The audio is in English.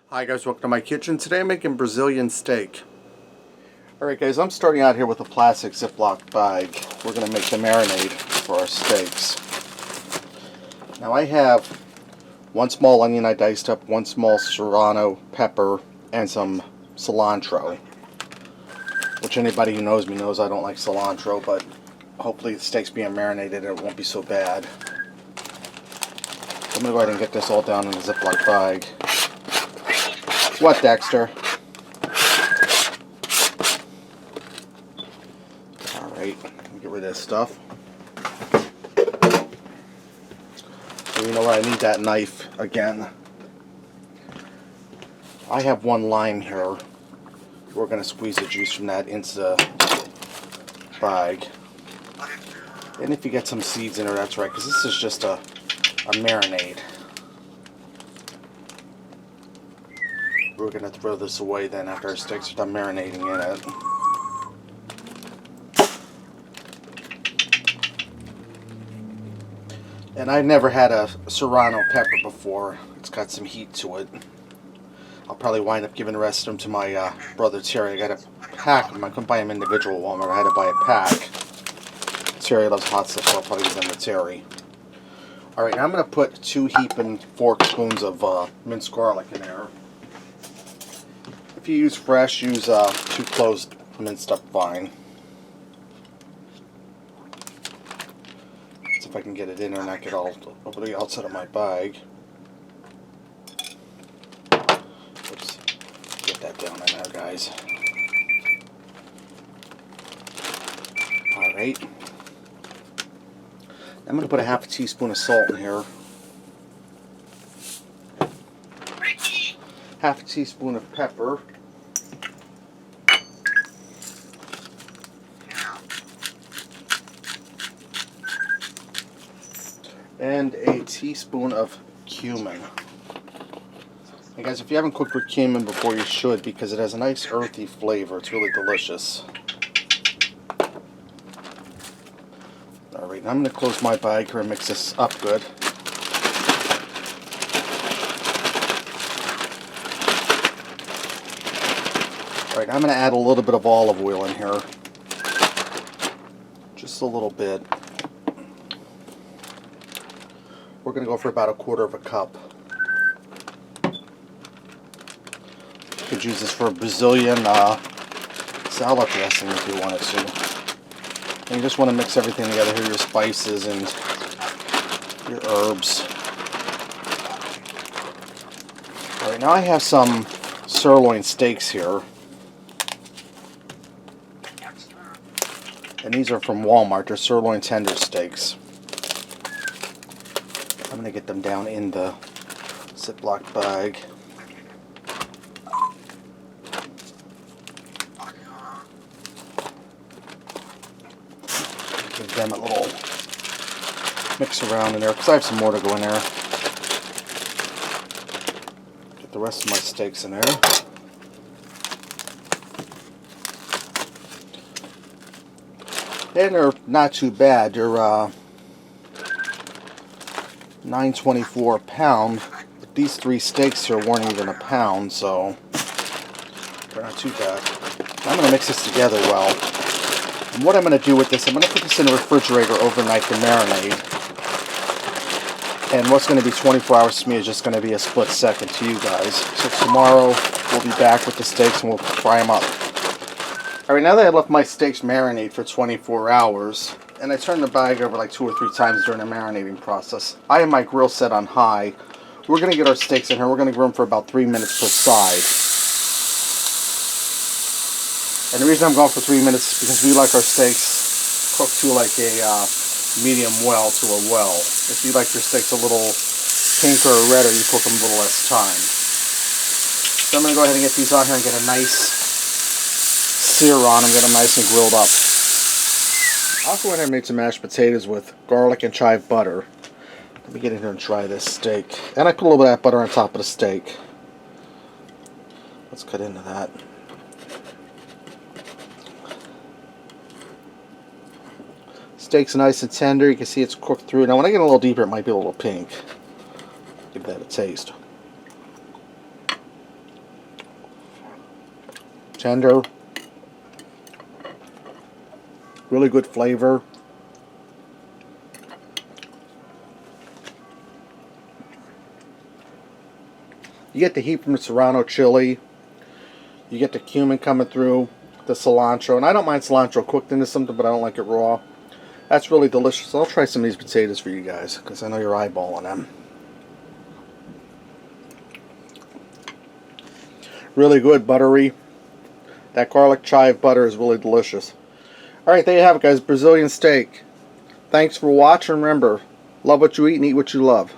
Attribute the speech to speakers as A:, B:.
A: Hi guys, welcome to my kitchen. Today I'm making Brazilian steak. Alright guys, I'm starting out here with a plastic Ziploc bag. We're going to make the marinade for our steaks. Now I have one small onion I diced up, one small serrano pepper, and some cilantro. Which anybody who knows me knows I don't like cilantro, but hopefully the steak's being marinated and it won't be so bad. So I'm going to go ahead and get this all down in the Ziploc bag. What, Dexter? Alright, get rid of this stuff. And you know what, I need that knife again. I have one lime here. We're going to squeeze the juice from that into the bag. And if you get some seeds in there, that's right, because this is just a marinade. We're going to throw this away then after our steaks are done marinating in it. And I've never had a serrano pepper before. It's got some heat to it. I'll probably wind up giving the rest of them to my brother Terry. I got a pack of them. I couldn't buy them individual at Walmart. I had to buy a pack. Terry loves hot stuff, so I'll probably give them to Terry. Alright, now I'm going to put 2 heaping fork spoons of minced garlic in there. If you use fresh, use 2 cloves minced up fine. See if I can get it in there and not get all over the outside of my bag. Oops. Get that down in there, guys. Alright. I'm going to put a half a teaspoon of salt in here. Half a teaspoon of pepper. And a teaspoon of cumin. And guys, if you haven't cooked with cumin before, you should, because it has a nice earthy flavor. It's really delicious. Alright, now I'm going to close my bag here and mix this up good. Alright, I'm going to add a little bit of olive oil in here. Just a little bit. We're going to go for about 1/4 cup. You could use this for a Brazilian salad dressing if you wanted to. And you just want to mix everything together here, your spices and your herbs. Alright, now I have some sirloin steaks here. And these are from Walmart. They're sirloin tender steaks. I'm going to get them down in the Ziploc bag. Give them a little mix around in there, because I have some more to go in there. Get the rest of my steaks in there. And they're not too bad. They're $9.24 a pound. But these 3 steaks here weren't even a pound, so they're not too bad. I'm going to mix this together well. And what I'm going to do with this, I'm going to put this in the refrigerator overnight to marinate. And what's going to be 24 hours to me is just going to be a split second to you guys. So tomorrow we'll be back with the steaks and we'll fry them up. Alright, now that I left my steaks marinate for 24 hours, and I turned the bag over like 2 or 3 times during the marinating process, I have my grill set on high. We're going to get our steaks in here. We're going to grill them for about 3 minutes per side. And the reason I'm going for 3 minutes is because we like our steaks cooked to like a medium well to a well. If you like your steaks a little pinker or redder, you cook them a little less time. So I'm going to go ahead and get these on here and get a nice sear on them, get them nice and grilled up. I also went ahead and made some mashed potatoes with garlic and chive butter. Let me get in here and try this steak. And I put a little bit of that butter on top of the steak. Let's cut into that. Steak's nice and tender. You can see it's cooked through. Now when I get a little deeper, it might be a little pink. Give that a taste. Tender. Really good flavor. You get the heat from the Serrano chili. You get the cumin coming through, the cilantro. And I don't mind cilantro cooked into something, but I don't like it raw. That's really delicious. I'll try some of these potatoes for you guys, because I know you're eyeballing them. Really good, buttery. That garlic chive butter is really delicious. Alright, there you have it, guys. Brazilian steak. Thanks for watching. Remember, love what you eat and eat what you love.